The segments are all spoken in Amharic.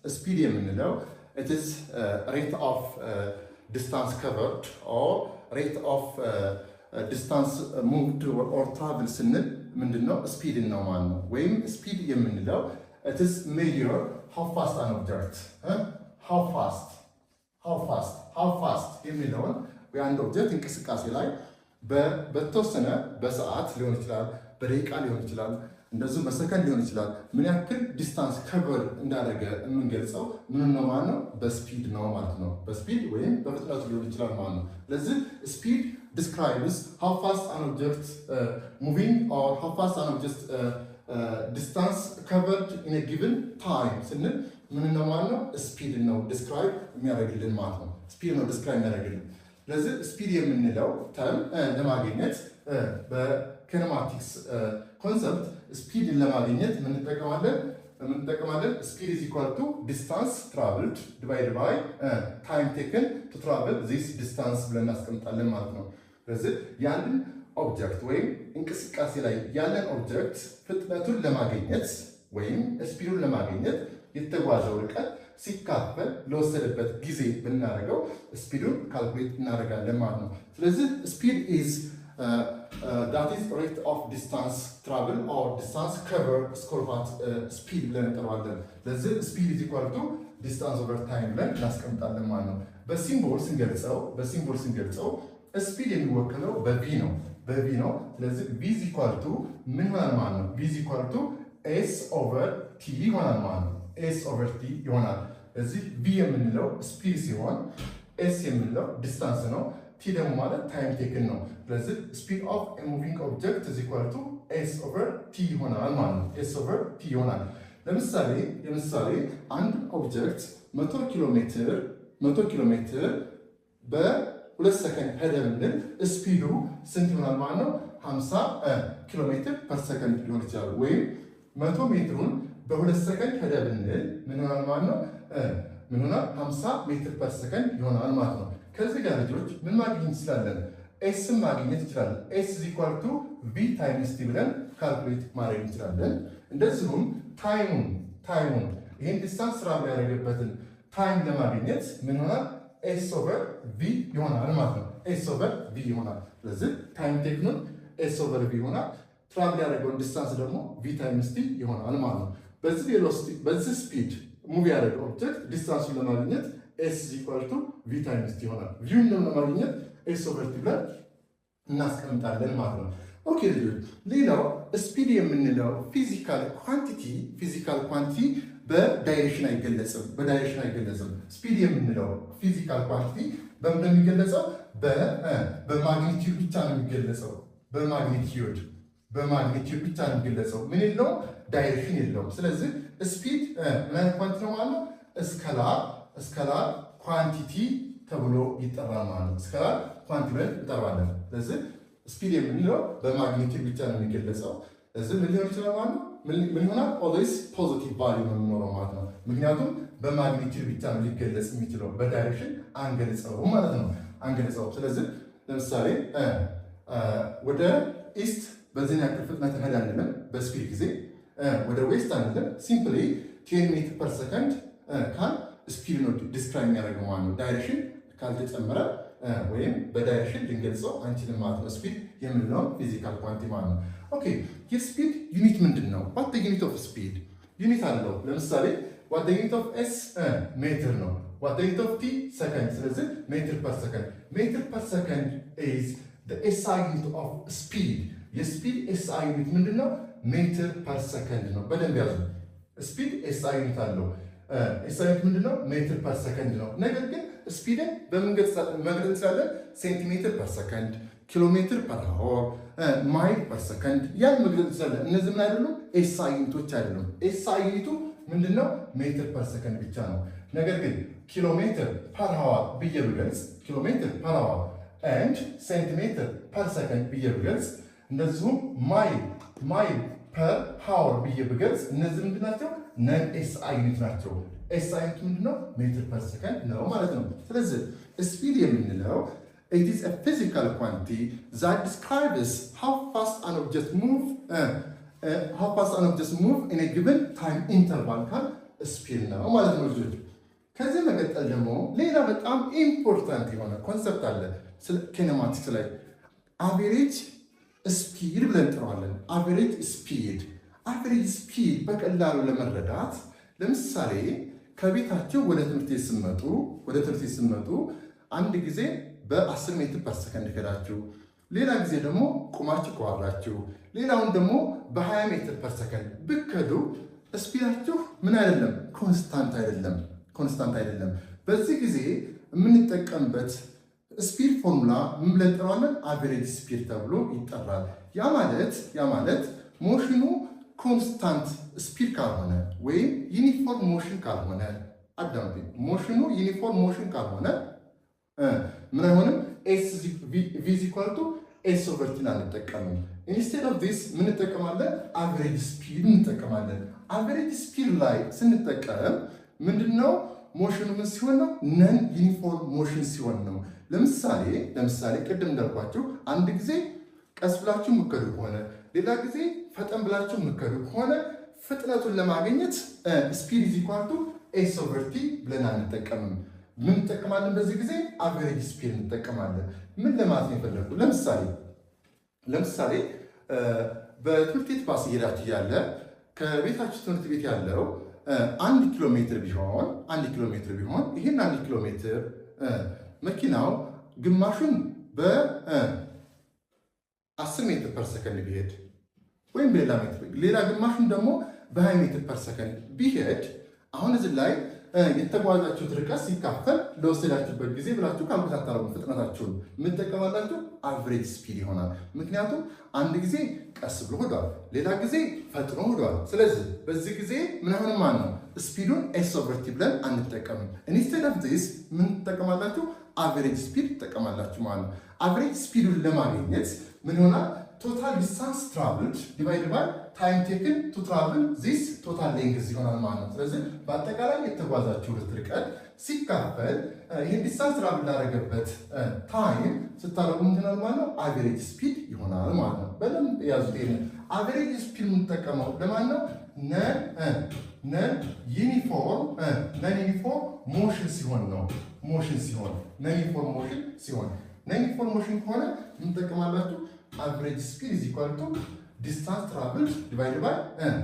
speed የምንለው it is rate of distance covered or rate of distance moved or travel ስንል ምንድነው speed ነው ማለት ነው። ወይም speed የምንለው it is measure how fast an object how fast የሚለውን የአንድ ኦብጀክት እንቅስቃሴ ላይ በተወሰነ በሰዓት ሊሆን ይችላል፣ በደቂቃ ሊሆን ይችላል፣ እንደዚሁ በሰከንድ ሊሆን ይችላል። ምን ያክል ዲስታንስ ከቨር እንዳደረገ የምንገልጸው ምን ነው ማለት ነው? በስፒድ ነው ማለት ነው። በስፒድ ወይም በፍጥነት ሊሆን ይችላል ማለት ነው። ስለዚህ ስፒድ describes how fast an object moving or how fast an object distance covered in a given time ስንል ምን ነው ማለት ነው? ስፒድ ነው ዲስክራይብ የሚያደርግልን ማለት ነው። ስፒድ ነው ዲስክራይብ የሚያደርግልን። ስለዚህ ስፒድ የምንለው ተርም ለማግኘት በኪኔማቲክስ ኮንሰፕት ስፒድን ለማግኘት ምን እንጠቀማለን? ስፒድ is equal to distance traveled divided by time taken to travel this distance ብለን እናስቀምጣለን ማለት ነው። ስለዚህ ያንን ኦብጀክት ወይም እንቅስቃሴ ላይ ያለን ኦብጀክት ፍጥነቱን ለማግኘት ወይም ስፒዱን ለማግኘት የተጓዘው ርቀት ሲካፈል ለወሰደበት ጊዜ ብናደርገው ስፒዱን ካልኩሌት እናደርጋለን ማለት ነው። ስለዚህ ስፒድ is that is rate of distance travel or distance cover ስኮርባት ስፒድ ብለን እንጠራዋለን። ስለዚህ ስፒድ is equal to distance over time ብለን እናስቀምጣለን ማለት ነው። በሲምቦል ስንገልጸው ስፒድ የሚወክለው በቪ ነው። ስለዚህ v is equal to ምን ይሆናል ማለት ነው? v is equal to s over t ይሆናል ማለት ነው። s over t ይሆናል። ስለዚህ v የምንለው ስፒድ ሲሆን s የምንለው ዲስታንስ ነው። ቲ ደግሞ ማለት ታይም ቴክን ነው። ስለዚህ ስፒድ ኦፍ ኤ ሙቪንግ ኦብጀክት is equal to s over t ይሆናል ማለት ነው። s over t ይሆናል። ለምሳሌ አንድ ኦብጀክት 100 ኪሎ ሜትር በ2 ሰከንድ ሄደ ብንል ስፒዱ ስንት ይሆናል ማለት ነው? 50 ኪሎ ሜትር ፐር ሰከንድ ሊሆን ይችላል። ወይም 100 ሜትሩን በ2 ሰከንድ ሄደ ብንል ምን ይሆናል ማለት ነው? 50 ሜትር ፐር ሰከንድ ይሆናል ማለት ነው። ከዚህ ጋር ልጆች ምን ማግኘት እንችላለን? ኤስን ማግኘት እንችላለን። ኤስ is equal to v times t ብለን ካልኩሌት ማድረግ እንችላለን። እንደዚሁም ታይሙን ይህን ዲስታንስ ስራ ያደረገበትን ታይም ለማግኘት ምን ይሆናል? ኤስ ኦቨር ቪ ይሆናል ማለት ነው። ኤስ ኦቨር ቪ ይሆናል። ስለዚህ ታይም ቴክኑን ኤስ ኦቨር ቪ ይሆናል። ትራቭል ያደረገውን ዲስታንስ ደግሞ ቪ ታይምስ ቲ ይሆናል ማለት ነው። በዚህ ስፒድ ሙቭ ያደረገው ኦብጀክት ዲስታንሱን ለማግኘት ኤስ is equal to v times t ይሆናል። ቪውን ለማግኘት ኤስ ኦቨር ቲ ብለን እናስቀምጣለን ማለት ነው። ኦኬ ልጆች፣ ሌላው ስፒድ የምንለው ፊዚካል ኳንቲቲ በዳይሬክሽን አይገለጽም። ስፒድ የምንለው ፊዚካል ኳንቲቲ በምን የሚገለጸው? በማግኒቲዩድ ብቻ ነው የሚገለጸው። በማግኒቲዩድ ብቻ ነው የሚገለጸው። ምን የለውም? ዳይሬክሽን የለውም። ስለዚህ ስፒድ ምን አይነት ኳንቲቲ ነው ማለት ነው? ስካላር ኳንቲቲ ተብሎ ይጠራል ማለት ነው። ስካላር ኳንቲ ብለን እንጠራዋለን። ስለዚህ ስፒድ የምንለው በማግኒቲዩድ ብቻ ነው የሚገለጸው። ስለዚህ ምን ሊሆን ይችላል ማለት ነው? ምን ይሆናል? ኦልዌይስ ፖዚቲቭ ቫልዩ ነው የሚኖረው ማለት ነው። ምክንያቱም በማግኒቲዩድ ብቻ ነው ሊገለጽ የሚችለው፣ በዳይሬክሽን አንገልጸውም ማለት ነው። ስለዚህ ለምሳሌ ወደ ኢስት በዚህ ያክል ፍጥነት እንሄዳለን በስፒድ ጊዜ፣ ወደ ዌስት አንልም። ሲምፕሊ 10 ሜትር ፐር ሰከንድ ካል ስፒድ ነው ዲስክራይብ የሚያደርገው ማለት ነው። ዳይሬክሽን ካልተጨመረ ወይም በዳይሬክሽን ልንገልጸው አንችልም ማለት ነው። ስፒድ የምንለው ፊዚካል ኳንቲ ማለት ነው። ኦኬ፣ የስፒድ ዩኒት ምንድን ነው? ዋት ዩኒት ኦፍ ስፒድ? ዩኒት አለው። ለምሳሌ ዋት ዩኒት ኦፍ ኤስ ሜትር ነው። ዋት ዩኒት ኦፍ ቲ ሰከንድ። ስለዚህ ሜትር ፐር ሰከንድ ኢዝ ዘ ኤስአይ ዩኒት ኦፍ ስፒድ። የስፒድ ኤስአይ ዩኒት ምንድን ነው? ሜትር ፐር ሰከንድ ነው። በደንብ ያዙ። ስፒድ ኤስአይ ዩኒት አለው። ኤስአይ ዩኒት ምንድን ነው? ሜትር ፐር ሰከንድ ነው። ነገር ግን ስፒድን መግለጽ እንችላለን። ሴንቲሜትር ፐር ሰከንድ፣ ኪሎ ሜትር ፐር አወር፣ ማይል ፐር ሰከንድ ያን መግለጽ እንችላለን። እነዚህ ምን አይደሉም? ኤስአይ ዩኒቶች አይደሉም። ኤስአይ ዩኒቱ ምንድነው? ሜትር ፐር ሰከንድ ብቻ ነው። ነገር ግን ኪሎ ሜትር ፐር አወር ብዬ ብገልጽ፣ ኪሎ ሜትር ፐር አወር ኤንድ ሴንቲሜትር ፐር ሰከንድ ብዬ ብገልጽ፣ እንደዚሁም ማይል ፐር አወር ብዬ ብገልጽ፣ እነዚህ ምንድን ናቸው? ነን ኤስአይ ዩኒት ናቸው። ኤስአይ ዩኒት ምንድነው? ሜትር ፐር ሰከንድ ነው ማለት ነው። ስለዚህ ስፒድ የምንለው it is a physical quantity that describes how fast an object move in a given time interval ካል ስፒድ ነው ማለት ነው ልጆች። ከዚህ መቀጠል ደግሞ ሌላ በጣም ኢምፖርታንት የሆነ ኮንሰፕት አለ ኪኔማቲክስ ላይ አቬሬጅ ስፒድ ብለን እንጠራዋለን። አቬሬጅ ስፒድ በቀላሉ ለመረዳት ለምሳሌ ከቤታችሁ ወደ ትምህርት ቤት ስትመጡ አንድ ጊዜ በ10 ሜትር ፐር ሰከንድ ከሄዳችሁ፣ ሌላ ጊዜ ደግሞ ቁማችሁ ከዋራችሁ፣ ሌላውን ደግሞ በ20 ሜትር ፐር ሰከንድ ብትሄዱ ስፒዳችሁ ምን አይደለም? ኮንስታንት አይደለም። በዚህ ጊዜ የምንጠቀምበት ስፒድ ፎርሙላ ምን ብለን እንጠራዋለን? አቬሬጅ ስፒድ ተብሎ ይጠራል። ያ ማለት ሞሽኑ ኮንስታንት ስፒድ ካልሆነ ወይም ዩኒፎርም ሞሽን ካልሆነ አዳምጡኝ። ሞሽኑ ዩኒፎርም ሞሽን ካልሆነ ምን አይሆንም? ኤስ ኦቨር ቲን አንጠቀምም። ኢንስቴድ ኦፍ ዲስ ምን እንጠቀማለን? አቨሬጅ ስፒድ እንጠቀማለን። አቨሬጅ ስፒድ ላይ ስንጠቀም ምንድነው ሞሽኑ ምን ሲሆን ነው? ነን ዩኒፎርም ሞሽን ሲሆን ነው። ለምሳሌ ቅድም እንዳልኳችሁ አንድ ጊዜ ቀስ ብላችሁ የምትከዱ ከሆነ ሌላ ጊዜ ፈጠን ብላችሁ የምትከዱ ከሆነ ፍጥነቱን ለማግኘት ስፒድ ኢዝ ኢኳል ቱ ኤስ ኦቨር ቲ ብለን አንጠቀምም። ምን እንጠቀማለን? በዚህ ጊዜ አቨሬጅ ስፒድ እንጠቀማለን። ምን ለማለት ነው የፈለኩ? ለምሳሌ በትምህርት ቤት ባስ እየሄዳችሁ እያለ ከቤታችሁ ትምህርት ቤት ያለው 1 ኪሎ ሜትር ቢሆን ይህን 1 ኪሎ ሜትር መኪናው ግማሹን በ10 ሜትር ፐር ሰከንድ ቢሄድ ወይም ሌላ ግማሹን ደግሞ በ20 ሜትር ፐር ሰከንድ ቢሄድ አሁን እዚህ ላይ የተጓዛችሁት ርቀት ሲካፈል ለወሰዳችሁበት ጊዜ ብላችሁ ካልኩሌት አታደርጉም። ፍጥነታችሁን ምን ትጠቀማላችሁ? አቨሬጅ ስፒድ ይሆናል። ምክንያቱም አንድ ጊዜ ቀስ ብሎ ሄዷል፣ ሌላ ጊዜ ፈጥኖ ሄዷል። ስለዚህ በዚህ ጊዜ ምን አይሆንም ማለት ነው? ስፒዱን ኤስ ኦቨር ቲ ብለን አንጠቀምም። ኢንስቴድ ኦፍ ዚስ ምን ትጠቀማላችሁ? አቨሬጅ ስፒድ ትጠቀማላችሁ ማለት ነው። አቨሬጅ ስፒዱን ለማግኘት ምን ይሆናል? ቶታል ዲስታንስ ትራቭልድ ዲቫይድ ባይ ታይም ቴክን ቱ ትራቭል ዚስ ቶታል ሌንግዝ ይሆናል ማለት ነው። ስለዚህ በአጠቃላይ የተጓዛችሁት ርቀት ሲካፈል ይህን ዲስታንስ ትራቭል ላደረገበት ታይም ስታደርጉ ምንትናል ማለት ነው? አቨሬጅ ስፒድ ይሆናል ማለት ነው። በደንብ ያዙት። ይሄን አቨሬጅ ስፒድ የምንጠቀመው ለማን ነው? ነን ዩኒፎርም ሞሽን ሲሆን ነው። ነን ዩኒፎርም ሞሽን ከሆነ የምንጠቀማላችሁ አቨሬጅ ስፒድ ኢዝ ኢኳል ቱ ዲስታንስ ትራቭል ዲቫይድ ባይ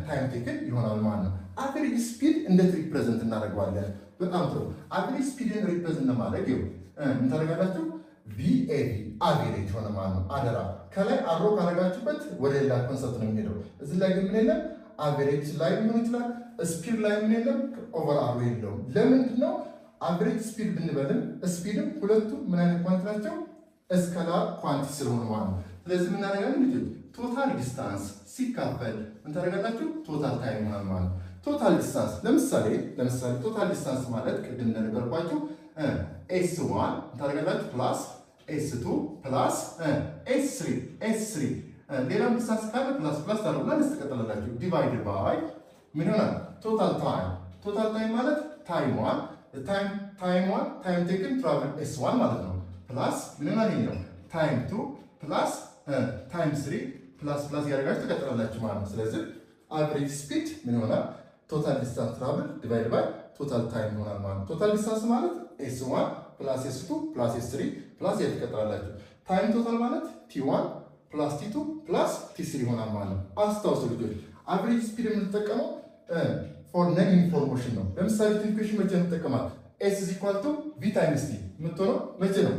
ታይም ቴክን ይሆናል ማለት ነው። አቨሬጅ ስፒድ እንዴት ሪፕሬዘንት እናደርገዋለን? በጣም ጥሩ። አቨሬጅ ስፒድን ሪፕሬዘንት ለማድረግ ምን ታደርጋላችሁ? ቪኤቪ አቨሬጅ ሆነ ማለት ነው። አደራ ከላይ አብሮ ካደረጋችሁበት ወደ ሌላ ኮንሰፕት ነው የሚሄደው። እዚህ ላይ ግን ምን የለም? አቨሬጅ ላይ ምን ይችላል? ስፒድ ላይ ምን የለም? ኦቨር አሮ የለውም። ለምንድን ነው? አቨሬጅ ስፒድ ብንበልም ስፒድም ሁለቱም ምን አይነት ኳንቲ ናቸው? እስከላር ኳንቲ ስለሆነ ማለት ነው። ስለዚህ ምን እናደርጋለን ልጆች? ቶታል ዲስታንስ ሲካፈል ምን ታደርጋላችሁ? ቶታል ታይም ይሆናል ማለት ነው። ቶታል ዲስታንስ ለምሳሌ ቶታል ዲስታንስ ማለት ቅድም እንደነገርኳችሁ ኤስ1 ታደርጋላችሁ ፕላስ ኤስ2 ፕላስ ኤስ3 ሌላም ዲስታንስ ካለ ፕላስ ታደርጉና ትቀጥላላችሁ። ዲቫይድ ባይ ምን ይሆናል? ቶታል ታይም ማለት ታይም ቴክን ትራቨል ኤስ1 ማለት ነው። ፕላስ ምን ይሆናል? ይሄ ነው ታይም 2 ፕላስ ታይም 3 ፕላስ ያደርጋችሁ ትቀጥላላችሁ ማለት ነው። ስለዚህ አቨሬጅ ስፒድ ምን ይሆናል? ቶታል ዲስታንስ ትራቨል ዲቫይድ ባይ ቶታል ታይም ይሆናል ማለት ነው። ቶታል ዲስታንስ ማለት ኤስ1 ፕላስ ኤስ2 ፕላስ ኤስ3 ፕላስ ትቀጥላላችሁ። ታይም ቶታል ማለት ቲ1 ፕላስ ቲ2 ፕላስ ቲ3 ይሆናል ማለት ነው። አስታውሱ ልጆች፣ አቨሬጅ ስፒድ የምንጠቀመው ፎር ነን ዩኒፎርም ሞሽን ነው። ለምሳሌ ኢኩዌሽን መቼ እንጠቀማል? ኤስ ኢዝ ኢኳል ቱ ቪ ታይምስ ቲ የምትሆነው መቼ ነው?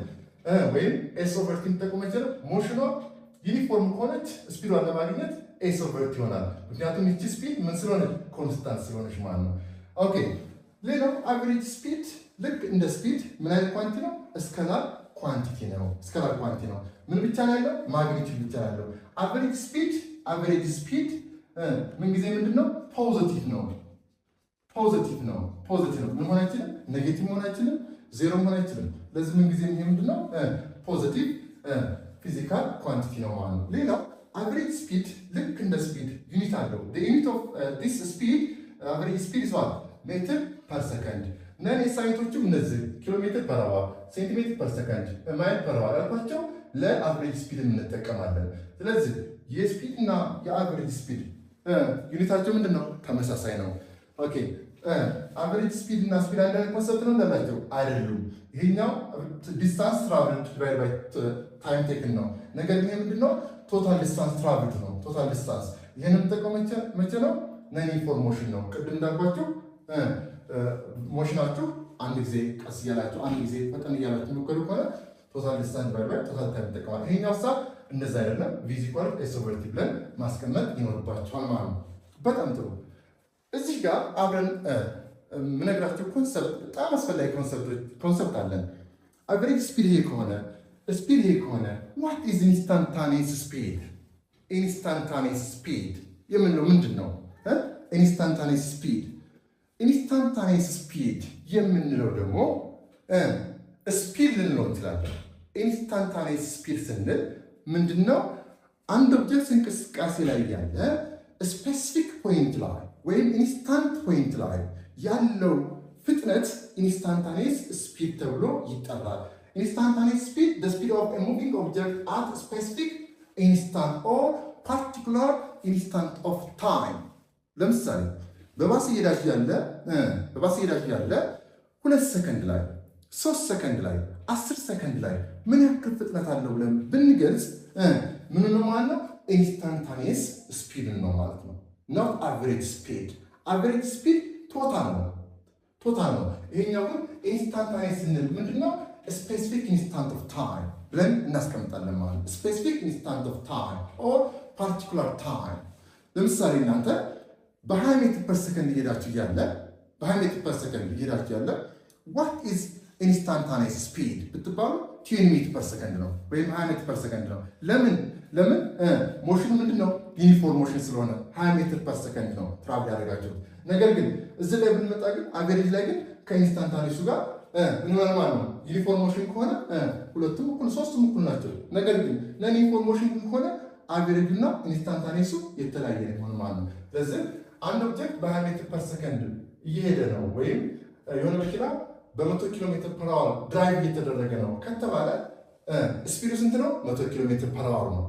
ወይም ኤስ ኦቨር ቲ የምትጠቀሙ መቼ ነው? ሞሽኗ ዩኒፎርም ከሆነች ስፒዷን ለማግኘት ኤስ ኦቨር ቲ ይሆናል። ምክንያቱም ይቺ ስፒድ ምን ስለሆነች? ኮንስታንት ስለሆነች ማለት ነው። ኦኬ፣ ሌላው አቨሬጅ ስፒድ ልክ እንደ ስፒድ ምን አይነት ኳንቲ ነው? ስኬላር ኳንቲቲ ነው። ምን ብቻ ነው ያለው? ማግኒቲዩድ ብቻ ነው ያለው። አቨሬጅ ስፒድ ምን ጊዜ ምንድን ነው? ፖዚቲቭ ነው። ምን ሆነ አይችልም? ኔጌቲቭ መሆን አይችልም፣ ዜሮ መሆን አይችልም። ለዚህ ምን ጊዜ ይሄ ምንድን ነው? ፖዚቲቭ ፊዚካል ኳንቲቲ ነው ማለት ነው። ሌላው አቨሬጅ ስፒድ ልክ እንደ ስፒድ ዩኒት አለው። ዩኒት ኦፍ ዲስ ስፒድ አቨሬጅ ስፒድ is what? ሜትር ፐር ሰከንድ። ነን ሳይንቶቹም እነዚህ ኪሎ ሜትር ፐር አወር፣ ሴንቲሜትር ፐር ሰከንድ፣ ማይል ፐር አወር ያልኳቸው ለአቨሬጅ ስፒድ እንጠቀማለን። ስለዚህ የስፒድ እና የአቨሬጅ ስፒድ ዩኒታቸው ምንድን ነው? ተመሳሳይ ነው። ኦኬ፣ አቨሬጅ ስፒድ እና ስፒድ አንድ አይነት ኮንሰፕት ነው እንዳላቸው አይደሉም። ይሄኛው ዲስታንስ ትራቭልድ ዲቫይድ ባይ ታይም ቴክን ነው። ነገር ግን ምንድነው ቶታል ዲስታንስ ትራቭልድ ነው። ቶታል ዲስታንስ ይሄን የምጠቀመው መቼ ነው? ነን ኢንፎርም ሞሽን ነው። ቅድም እንዳልኳችሁ ሞሽናችሁ አንድ ጊዜ ቀስ እያላችሁ አንድ ጊዜ ፈጠን እያላችሁ የምትከዱ ከሆነ ቶታል ዲስታንስ ዲቫይድ ባይ ቶታል ታይም ይጠቀማል። ይሄኛው ሀሳብ እንደዛ አይደለም። ቪዝ ኢኳል ኤስ ኦቨር ቲ ብለን ማስቀመጥ ይኖርባችኋል ማለት ነው። በጣም ጥሩ። እዚህ ጋር አብረን ምነግራችሁ ኮንሰፕት በጣም አስፈላጊ ኮንሰፕት አለን። አቨሬጅ ስፒድ ይሄ ከሆነ ዋት ኢዝ ኢንስታንታኒየስ ስፒድ? ኢንስታንታኒየስ ስፒድ የምንለው ምንድን ነው? ኢንስታንታኒየስ ስፒድ የምንለው ደግሞ ስፒድ ልንለው እንችላለን። ኢንስታንታኒየስ ስፒድ ስንል ምንድን ነው? አንድ ኦብጀክት እንቅስቃሴ ላይ ያለ ስፔሲፊክ ፖይንት ላይ ወይም ኢንስታንት ፖይንት ላይ ያለው ፍጥነት ኢንስታንታኒየስ ስፒድ ተብሎ ይጠራል። ኢንስታንታኒየስ ስፒድ the speed of a moving object at a specific instant or particular instant of time። ለምሳሌ በባስ እየሄዳችሁ ያለ 2 ሰከንድ ላይ 3 ሰከንድ ላይ 10 ሰከንድ ላይ ምን ያክል ፍጥነት አለው ብለን ብንገልጽ ምን ነው ማለት ነው? ኢንስታንታኒየስ ስፒድ ነው ማለት ነው። not average speed። average speed ቶታል ነው። ይሄኛው ግን ኢንስታንታኒየስ ስንል ምንድነው? ስፔሲፊክ ኢንስታንት ኦፍ ታይም ብለን እናስቀምጣለን ማለት ነው። ስፔሲፊክ ኢንስታንት ኦፍ ታይም ኦር ፓርቲኩላር ታይም። ለምሳሌ እናንተ በ20 ሜትር ፐር ሰከንድ እየሄዳችሁ ያለ what is ኢንስታንታኒየስ ስፒድ ብትባሉ 10 ሜትር ፐር ሰከንድ ነው ወይም 20 ሜትር ፐር ሰከንድ ነው። ለምን ሞሽኑ ምንድነው? ዩኒፎርም ሞሽን ስለሆነ 20 ሜትር ፐር ሰከንድ ነው ትራቭል ያደርጋችሁት። ነገር ግን እዚህ ላይ ብንመጣ ግን አቨሬጅ ላይ ግን ከኢንስታንታኒየሱ ጋር ምን ማለት ነው? ዩኒፎርም ሞሽን ከሆነ ሁለቱም እኩል ሶስቱም እኩል ናቸው። ነገር ግን ነን ዩኒፎርም ሞሽን ከሆነ አቨሬጅ እና ኢንስታንታኒየሱ የተለያየ ነው ማለት ነው። ስለዚህ አንድ ኦብጀክት በ20 ሜትር ፐር ሰከንድ እየሄደ ነው ወይም የሆነ መኪና በ100 ኪሎ ሜትር ፐር አወር ድራይቭ እየተደረገ ነው ከተባለ ስፒዱ ስንት ነው? 100 ኪሎ ሜትር ፐር አወር ነው።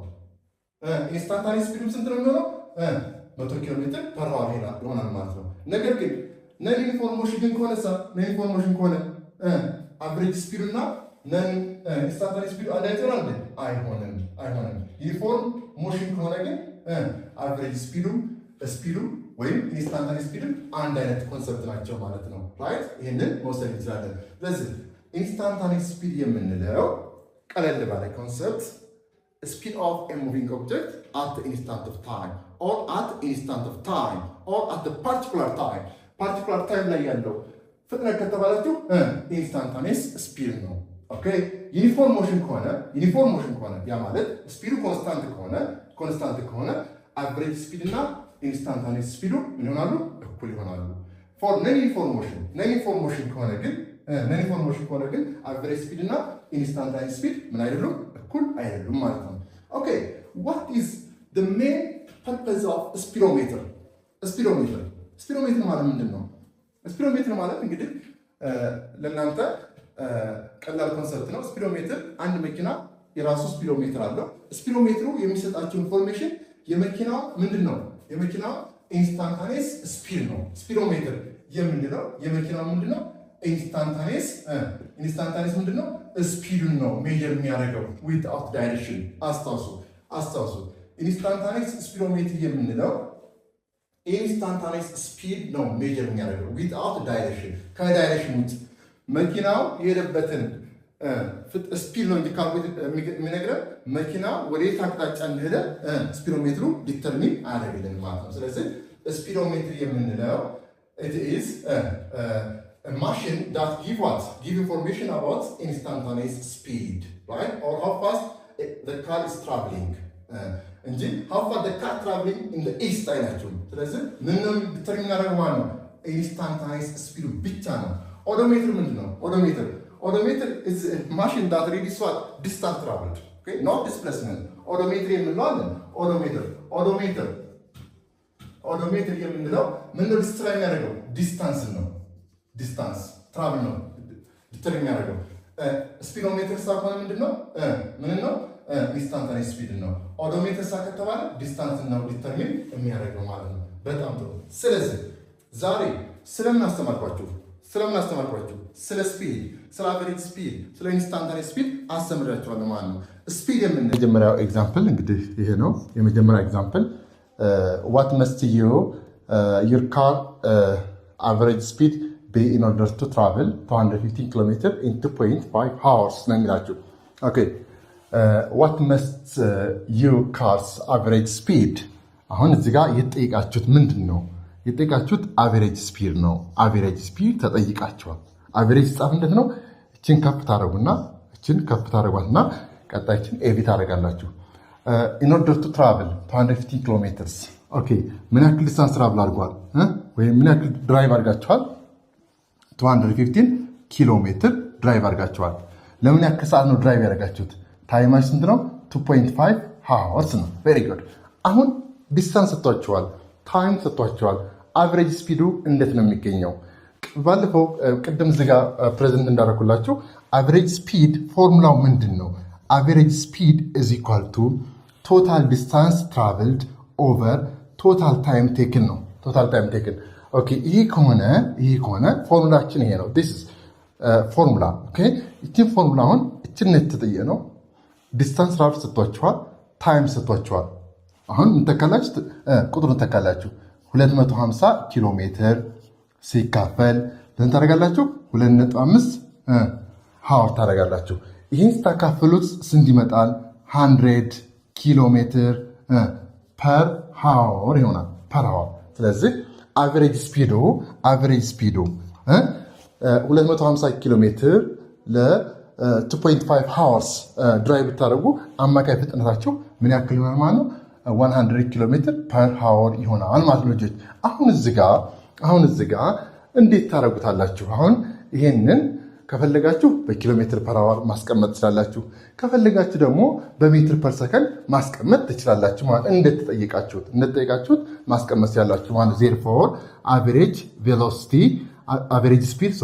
ኢንስታንታኒየስ ስፒዱ ስንት ነው የሚሆነው? 100 ኪሎ ሜትር ፐር አወር ይሆናል ማለት ነው። ነገር ግን ነን ዩኒፎርም ሞሽን ከሆነ አቨሬጅ ስፒዱ እና ነን ኢንስታንታኒየስ ስፒዱ አንድ አይነት ይሆናል? አይሆንም። ዩኒፎርም ሞሽን ከሆነ ግን አቨሬጅ ስፒዱ ወይም ኢንስታንታኒየስ ስፒድ አንድ አይነት ኮንሰፕት ናቸው ማለት ነው። ራይት? ይህንን መውሰድ እንችላለን። ስለዚህ ኢንስታንታኒየስ ስፒድ የምንለው ቀለል ባለ ኮንሰፕት ስፒድ ኦፍ ኤ ሙቪንግ ኦብጀክት አት ኢንስታንት ኦፍ ታይም ኦር አት ፓርቲኩላር ታይም ላይ ያለው ፍጥነት ከተባላችሁ ኢንስታንታኒየስ ስፒድ ነው። ኦኬ። ዩኒፎርም ሞሽን ከሆነ ያ ማለት ስፒዱ ኮንስታንት ከሆነ አቨሬጅ ስፒድ እና ኢንስታንታኒየስ ስፒዱ ምን ይሆናሉ? እኩል ይሆናሉ። ፎር ነን ዩኒፎርም ሞሽን ከሆነ ግን አቨሬጅ ስፒድ እና ኢንስታንታኒየስ ስፒድ ምን አይደሉም? እኩል አይደሉም ማለት ነው። ኦኬ what is the main purpose of speedometer? ስፒዶሜትር ማለት ምንድን ነው? ስፒዶሜትር ማለት እንግዲህ ለእናንተ ቀላል ኮንሰፕት ነው። ስፒዶሜትር አንድ መኪና የራሱ ስፒዶሜትር አለው። ስፒዶሜትሩ የሚሰጣቸው ኢንፎርሜሽን የመኪናው ምንድን ነው? የመኪናው ኢንስታንታኒየስ ስፒድ ነው። ስፒዶሜትር የምንለው የመኪናው ምንድን ነው? ኢንስታንታኒየስ ምንድን ነው? ስፒዱን ነው ሜጀር የሚያደርገው ዊዝአውት ዳይሬክሽን። አስታውሱ ኢንስታንታኒየስ ስፒዶሜትር የምንለው ኢንስታንታኒየስ ስፒድ ነው ሜጀር የሚያደርገው ዊዝአውት ዳይሬክሽን፣ ከዳይሬክሽን ውጭ መኪናው የሄደበትን ስፒድ ነው የሚነግረን። መኪና ወደ የት አቅጣጫ እንደሄደ ስፒዶሜትሩ ዲተርሚን አያደርግልን ማለት ነው። ስለዚህ ስፒዶሜትር የምንለው it is a machine that give information about instantaneous speed, right? Or how fast the car is traveling. እንጂ how fast the car traveling in the east አይናችሁም። ስለዚህ ምንም ዲተርሚን ያደርገው ማለት ነው ኢንስታንታኒየስ ስፒዱ ብቻ ነው። ኦዶሜትር ምንድን ነው? Odometer is a machine that reads what? Distance traveled. Okay? Not displacement. Odometer የምንለው አለ። ኦዶሜትር የምንለው ምን ነው ዲስትራይ የሚያደርገው? ዲስታንስ ነው። ዲስታንስ ትራቭል ነው ዲተርሚን የሚያደርገው። ስፒዶሜትር ሳይሆን ምንድነው? ምን ነው? ኢንስታንታኒየስ ስፒድ ነው። ኦዶሜትር ሳ ከተባለ ዲስታንስ ነው ዲተርሚን የሚያደርገው ማለት ነው። በጣም ጥሩ። ስለዚህ ዛሬ ስለምን አስተማርኳችሁ? ስለ ስፒድ፣ ስለ አቨሬጅ ስፒድ፣ ስለ ኢንስታንታኔስ ስፒድ አስተምራችኋለሁ ማለት ነው። ስፒድ የመጀመሪያው ኤግዛምፕል እንግዲህ ይሄ ነው። የመጀመሪያው ኤግዛምፕል ዋት መስት ዩር ካር አቨሬጅ ስፒድ be in order to travel 215 km in 2.5 hours ነው የሚላችሁ። ኦኬ what must your car's average speed? አሁን እዚህ ጋር የተጠየቃችሁት ምንድን ነው? የተጠየቃችሁት አቨሬጅ ስፒድ ነው። አቨሬጅ ስፒድ ተጠይቃችኋል። አቨሬጅ ጻፍ እንዴት ነው? እችን ከፍ ታደርጓትና ቀጣይችን ኤቪ ታደርጋላችሁ። in order to travel 215 km ኦኬ ምን ያክል ዲስታንስ ትራቭል አድርጓል ወይም ምን ያክል ድራይቭ አድርጋችኋል? 215 ኪሎ ሜትር ድራይቭ አድርጋችኋል። ለምን ያክል ሰዓት ነው ድራይቭ ያደርጋችሁት? ታይማችሁ ስንት ነው? 2.5 ሃወርስ ነው። ቬሪ ጉድ። አሁን ዲስታንስ ሰጥቷችኋል፣ ታይም ሰጥቷችኋል። አቨሬጅ ስፒዱ እንዴት ነው የሚገኘው? ባለፈው ቅድም እዚህ ጋር ፕሬዘንት እንዳደረኩላችሁ አቨሬጅ ስፒድ ፎርሙላው ምንድን ነው? አቨሬጅ ስፒድ ኢዝ ኢኳል ቱ ቶታል ዲስታንስ ትራቨልድ ኦቨር ቶታል ታይም ቴክን ነው። ቶታል ታይም ቴክን ኦኬ። ይህ ከሆነ ፎርሙላችን ይሄ ነው። ዲስ ኢዝ ፎርሙላ ኦኬ። እቺን ፎርሙላ አሁን እቺን የተጠየ ነው። ዲስታንስ ትራቨል ሰጥቷችኋል፣ ታይም ሰጥቷችኋል። አሁን እንተካላችሁ ቁጥሩን እንተካላችሁ 250 ኪሎ ሜትር ሲካፈል ምን ታደርጋላችሁ? 2.5 ሃወር ታደርጋላችሁ። ይህን ስታካፍሉት ስንት ይመጣል? 100 ኪሎ ሜትር ፐር ሃወር ይሆናል። ፐር ሃወር። ስለዚህ አቨሬጅ ስፒዱ 250 ኪሎ ሜትር ለ2.5 ሃወርስ ድራይቭ ብታደርጉ አማካይ ፍጥነታቸው ምን ያክል ይሆናል ማለት ነው? 100 ኪሎ ሜትር ፐር ሃወር ይሆናል ማለት ነው። ልጆች አሁን እዚህ ጋር እንዴት ታደርጉታላችሁ? አሁን ይሄንን ከፈለጋችሁ በኪሎ ሜትር ፐር ሃወር ማስቀመጥ ትችላላችሁ። ከፈለጋችሁ ደግሞ በሜትር ፐር ሰከንድ ማስቀመጥ ትችላላችሁ ማለት እንደተጠየቃችሁት ማስቀመጥ ትችላላችሁ ማለት ዜርፎር አቨሬጅ ቬሎሲቲ አቨሬጅ ስፒድ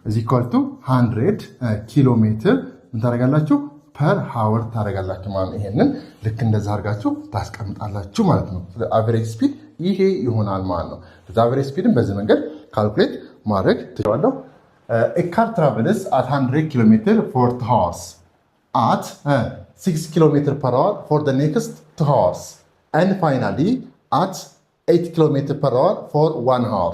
is equal to 100 ኪሎ ሜትር ምን ታደርጋላችሁ? ፐር ሃወር ታደርጋላችሁ ማለት ነው። ይሄንን ልክ እንደዛ አድርጋችሁ ታስቀምጣላችሁ ማለት ነው። አቨሬጅ ስፒድ ይሄ ይሆናል ማለት ነው። አቨሬጅ ስፒድን በዚህ መንገድ ካልኩሌት ማድረግ ትችላለሁ። A car travels at 100 km for 2 hours at 6 km per hour for the next 2 hours and finally at 8 km per hour for 1 hour.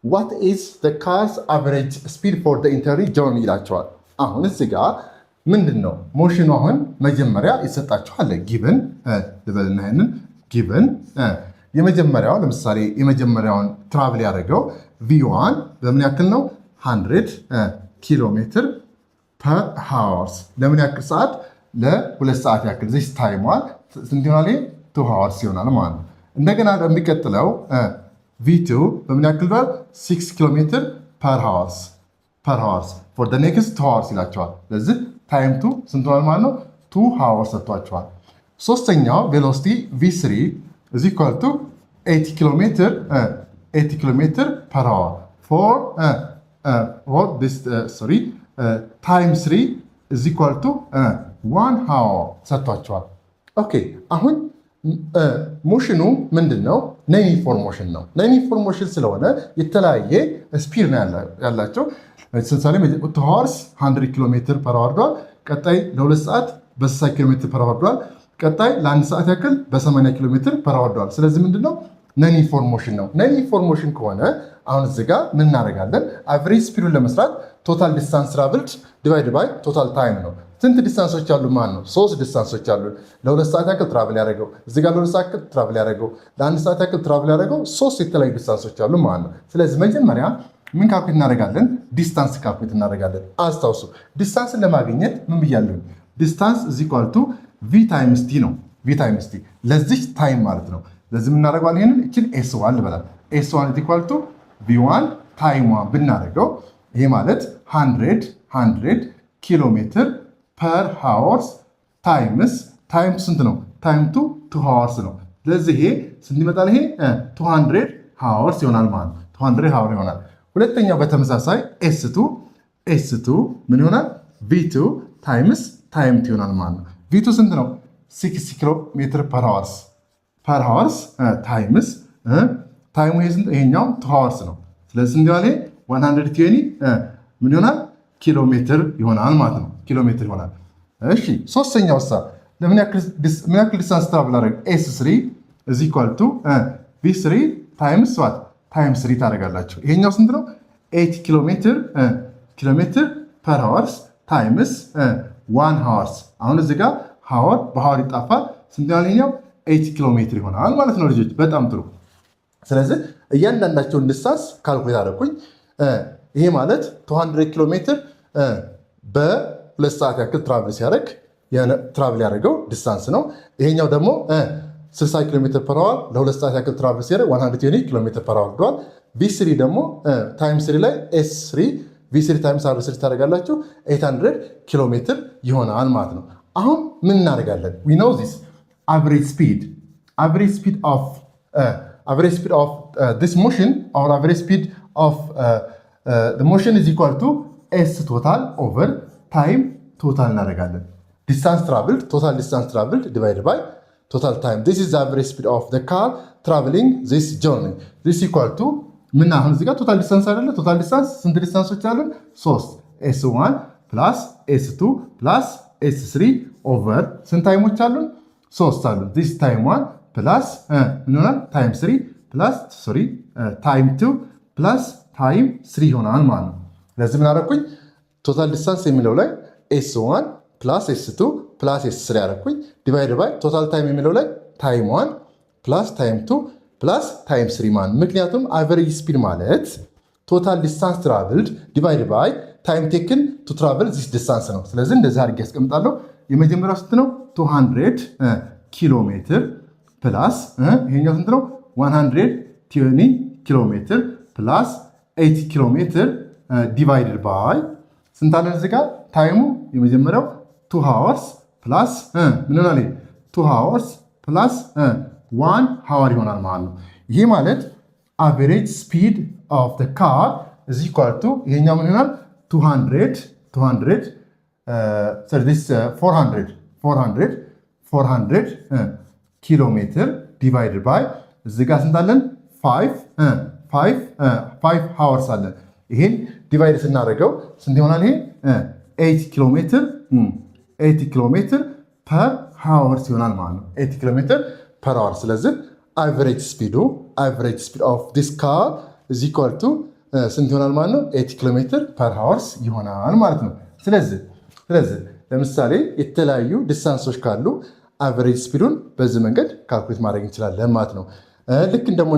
What is the car's average speed for the entire journey ይላቸዋል። አሁን እዚህ ጋር ምንድን ነው ሞሽኑ? አሁን መጀመሪያ ይሰጣችኋል ጊቨን ልበልና ይሄንን ጊቨን የመጀመሪያው ለምሳሌ የመጀመሪያውን ትራቭል ያደረገው V1 በምን ያክል ነው? 100 ኪሎ ሜትር ፐር ሃወርስ ለምን ያክል ሰዓት? ለ2 ሰዓት ያክል ዚስ ታይሟል ስንት ይሆናል? 2 ሃወርስ ይሆናል ማለት ነው። እንደገና የሚቀጥለው V2 በምን ያክል ነው? 6 ኪሎ ሜትር ፐር ሃወርስ for the next 2 hours ይላቸዋል። ለዚህ ታይም 2 ስንት ሆናል ማለት ነው? 2 ሃወርስ ሰጥቷቸዋል። ሶስተኛው ቬሎሲቲ V3 is equal to 80 ኪሎ ሜትር ፐር ሃወር for ታይም 3 is equal to 1 hour ሰጥቷቸዋል። ኦኬ አሁን ሞሽኑ ምንድን ነው? ነን ኢንፎርሜሽን ነው። ነን ኢንፎርሜሽን ስለሆነ የተለያየ ስፒድ ነው ያላቸው። ለምሳሌ 2 hours 100 ኪሎ ሜትር ፐር ሃወር ዷል። ቀጣይ ለ2 ሰዓት በ60 ኪሎ ሜትር ፐር ሃወር ዷል። ቀጣይ ለ1 ሰዓት ያክል በ80 ኪሎ ሜትር ፐር ሃወር ዷል። ስለዚህ ምንድነው? ነን ኢንፎርሜሽን ነው። ነን ኢንፎርሜሽን ከሆነ አሁን እዚህ ጋር ምን እናደርጋለን? አቨሬጅ ስፒዱን ለመስራት ቶታል ዲስታንስ ትራቭልድ ዲቫይድ ባይ ቶታል ታይም ነው። ስንት ዲስታንሶች አሉ ማለት ነው? 3 ዲስታንሶች አሉ። ለ2 ሰዓት ያክል ትራቭል ያደረገው እዚህ ጋር ለ2 ሰዓት ያክል ትራቭል ያደረገው ለ1 ሰዓት ያክል ትራቭል ያደረገው 3 የተለያዩ ዲስታንሶች አሉ ማለት ነው። ስለዚህ መጀመሪያ ምን ካልኩሌት እናደርጋለን? ዲስታንስ ካልኩሌት እናደርጋለን። አስታውሱ ዲስታንስን ለማግኘት ምን ብያለሁ? ዲስታንስ is equal to v times t ነው። v times t ለዚህ ታይም ማለት ነው። ለዚህ ምን እናደርጋለን? ይሄንን እቺን s1 ልበላት። s1 is equal to v1 ታይሟ ብናደርገው ይሄ ማለት 100 ኪሎ ሜትር ፐር ሃወርስ ታይምስ ታይም ስንት ነው? ታይም 2 ሃወርስ ነው። ስለዚህ ይሄ ስንት ይመጣል? ይሄ 200 ሃወርስ ይሆናል ማለት ነው። 200 ሃወር ይሆናል። ሁለተኛው በተመሳሳይ s2 ምን ይሆናል? v2 ታይምስ ታይም ት ይሆናል ማለት ነው። v2 ስንት ነው? 6 ኪሎ ሜትር ፐር ሃወርስ ታይምስ ታይሙ ይሄኛው 2 ሃወርስ ነው። ስለዚህ እንዲሆን 120 ምን ይሆናል ኪሎ ሜትር ይሆናል ማለት ነው። ኪሎ ሜትር ይሆናል። እሺ ሶስተኛው ለምን ያክል ዲስታንስ ትራቭል አደረገ? S3 is equal to V3 times what? times 3 ታደርጋላችሁ። ይሄኛው ስንት ነው? 8 ኪሎ ሜትር per hours times 1 hours። አሁን እዚህ ጋር ሃወር በሃወር ይጣፋል። ስንት ነው ይሄኛው? 8 ኪሎ ሜትር ይሆናል ማለት ነው ልጆች። በጣም ጥሩ። ስለዚህ እያንዳንዳቸውን ዲስታንስ ካልኩሌት አደረኩኝ። ይሄ ማለት 200 ኪሎ ሜትር በ2 ሰዓት ያክል ትራቭል ያደረገው ዲስታንስ ነው። ይሄኛው ደግሞ 60 ኪሎ ሜትር ፐር አወር ለ2 ሰዓት ያክል ትራቭል ሲያደርግ 120 ኪሎ ሜትር ፐር አወር ብሏል። V3 ደግሞ ታይምስ 3 ላይ S3 V3 ታይምስ R3 ታደርጋላችሁ 800 ኪሎ ሜትር ይሆናል ማለት ነው። አሁን ምን እናደርጋለን? we know this average speed of this motion or average speed of the motion is equal to S total over time total እናደርጋለን። total distance traveled divided by total time. This is the average speed of the car traveling this journey. This is equal to ምን አሁን እዚህ ጋር ቶታል ዲስታንስ አይደለ? ቶታል ዲስታንስ ስንት ዲስታንሶች አሉን? 3 S1 ፕላስ S2 ፕላስ S3 ኦቨር ስንት ታይሞች አሉን? 3 አሉን። this time 1 ፕላስ ምን ይሆናል? ታይም 3 ፕላስ ታይም 2 ፕላስ ታይም 3 ይሆናል ማለት ነው። ለዚህ ምን አደረኩኝ? ቶታል ዲስታንስ የሚለው ላይ S1 ፕላስ S2 ፕላስ S3 አደረኩኝ ዲቫይድ ባይ ቶታል ታይም የሚለው ላይ ታይም 1 ፕላስ ታይም 2 ፕላስ ታይም 3 ማለት ምክንያቱም አቨሬጅ ስፒድ ማለት ቶታል ዲስታንስ ትራቭልድ ዲቫይድ ባይ ታይም ቴክን ቱ ትራቭል ዚስ ዲስታንስ ነው። ስለዚህ እንደዚህ አድርጌ ያስቀምጣለሁ። የመጀመሪያው ስንት ነው? 200 ኪሎ ሜትር ፕላስ ይሄኛው ስንት ነው? 120 ኪሎ ሜትር ፕላስ 80 ኪሎ ሜትር ዲቫይድድ ባይ ስንት አለን እዚህ ጋር? ታይሙ የመጀመሪያው 2 hours ፕላስ ምን ይሆናል? 2 hours ፕላስ 1 hour ይሆናል ማለት ነው። ይሄ ማለት average speed of the car is equal to ይሄኛው ምን ይሆናል? 400 ኪሎ ሜትር ዲቫይድድ ባይ እዚህ ጋር ስንት አለን? 5 hours አለን። ይሄን ዲቫይድ ስናደርገው ስንት ይሆናል? ይሄ 8 ኪሎ ሜትር ፐር ሃወር ይሆናል ማለት ነው። 8 ኪሎ ሜትር ፐር ሃወር። ስለዚህ አቨሬጅ ስፒድ ኦፍ ዲስ ካር ኢዝ ኢኳል ቱ ስንት ይሆናል ማለት ነው? 8 ኪሎ ሜትር ፐር ሃወርስ ይሆናል ማለት ነው። ስለዚህ ለምሳሌ የተለያዩ ዲስታንሶች ካሉ አቨሬጅ ስፒዱን በዚህ መንገድ ካልኩሌት ማድረግ እንችላለን ማለት ነው። ልክ እንደሞ